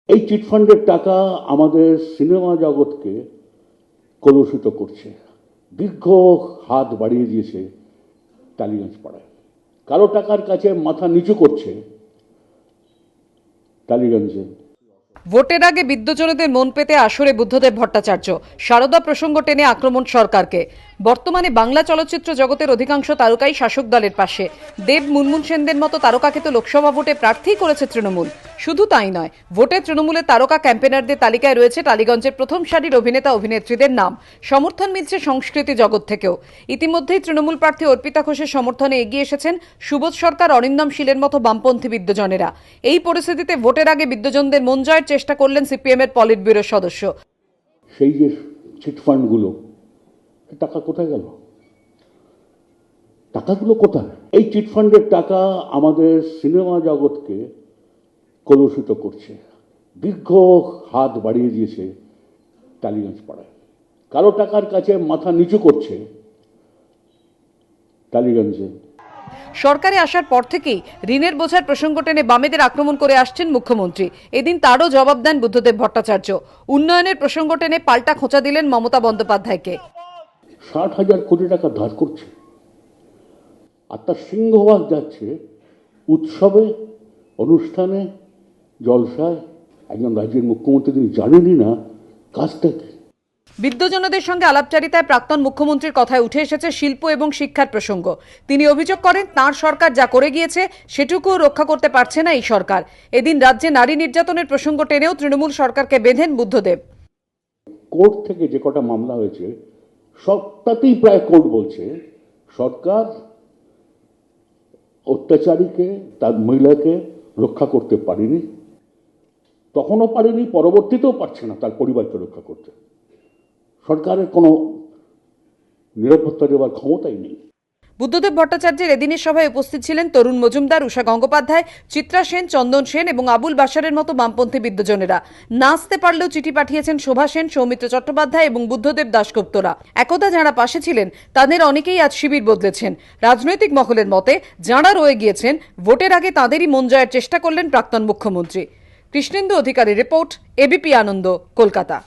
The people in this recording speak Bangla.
এই চিটফান্ডের টাকা আমাদের সিনেমা জগৎকে কলুষিত করছে। দীর্ঘ হাত বাড়িয়ে দিয়েছে টালিগঞ্জ পাড়ায়। কালো টাকার কাছে মাথা নিচু করছে টালিগঞ্জে। ভোটের আগে বিদ্বজনদের মন পেতে আসরে বুদ্ধদেব ভট্টাচার্য। সারদা প্রসঙ্গ টেনে আক্রমণ সরকারকে। বর্তমানে বাংলা চলচ্চিত্র জগতের অধিকাংশ তারকাই শাসক দলের পাশে। দেব, মুনমুন সেনদের মতো তারকাকে তো লোকসভা ভোটে প্রার্থী করেছে তৃণমূল। শুধু তাই নয়, ভোটে তৃণমূলের তারকা ক্যাম্পেনারদের তালিকায় রয়েছে টালিগঞ্জের প্রথম সারির অভিনেতা অভিনেত্রীদের নাম। সমর্থন মিলছে সংস্কৃতি জগৎ থেকেও। ইতিমধ্যেই তৃণমূল প্রার্থী অর্পিতা ঘোষের সমর্থনে এগিয়ে এসেছেন সুবোধ সরকার, অরিন্দম শীলের মতো বামপন্থী বিদ্বজনেরা। এই পরিস্থিতিতে ভোটের আগে বিদ্বজনদের মন জয়ের চেষ্টা করলেন সিপিএম এর পলিট ব্যুরোর সদস্য। সেই যে চিটফান্ডগুলো, টাকা কোথায় গেল? টাকাগুলো কোথায়? এই চিটফান্ডের টাকা আমাদের সিনেমা জগৎকে কলুষিত করছে। দীর্ঘ হাত বাড়িয়ে দিয়েছে টালিগঞ্জ পাড়ায়। কালো টাকার কাছে মাথা নিচু করছে টালিগঞ্জে। সরকারে আসার পর থেকেই ঋণের বোঝার প্রসঙ্গ টেনে বামেদের আক্রমণ করে আসছেন মুখ্যমন্ত্রী। এদিন তারও জবাব দেন বুদ্ধদেব ভট্টাচার্য। উন্নয়নের প্রসঙ্গ টেনে পাল্টা খোঁচা দিলেন মমতা বন্দ্যোপাধ্যায়কে। 60,000 কোটি টাকা ধার করছে, আর তার সিংহভাগ যাচ্ছে উৎসবে, অনুষ্ঠানে, জলসায়। একজন রাজ্যের মুখ্যমন্ত্রী তিনি জানেনই না কাজটা কি। বিদ্বজনদের সঙ্গে আলাপচারিতায় প্রাক্তন মুখ্যমন্ত্রীর কথায় উঠে এসেছে শিল্প এবং শিক্ষার প্রসঙ্গ। তিনি অভিযোগ করেন, তাঁর সরকার যা করে গিয়েছে সেটুকুও রক্ষা করতে পারছে না এই সরকার। এদিন রাজ্যে নারী নির্যাতনের প্রসঙ্গ টেনেও তৃণমূল সরকারকে বেঁধেন বুদ্ধদেব। কোর্ট থেকে যে কটা মামলা হয়েছে সবটাতেই প্রায় কোর্ট বলছে সরকার অত্যাচারীকে, তার মহিলাকে রক্ষা করতে পারেনি, তখনও পারেনি, পরবর্তীতেও পারছে না তার পরিবারকে রক্ষা করতে। সরকারের কোনো নিরাপত্তা দেওয়ার ক্ষমতাই নেই। বুদ্ধদেব ভট্টাচার্যের এদিনের সভায় উপস্থিত ছিলেন তরুণ মজুমদার, উষা গঙ্গোপাধ্যায়, চিত্রা সেন, চন্দন সেন এবং আবুল বাশারের মতো বামপন্থী বিদ্বজনেরা। না আসতে পারলেও চিঠি পাঠিয়েছেন শোভা সেন, সৌমিত্র চট্টোপাধ্যায় এবং বুদ্ধদেব দাশগুপ্তরা। একদা যাঁরা পাশে ছিলেন তাদের অনেকেই আজ শিবির বদলেছেন। রাজনৈতিক মহলের মতে যাঁরা রয়ে গিয়েছেন, ভোটের আগে তাঁদেরই মন জয়ের চেষ্টা করলেন প্রাক্তন মুখ্যমন্ত্রী। কৃষ্ণেন্দু অধিকারীর রিপোর্ট, এবিপি আনন্দ, কলকাতা।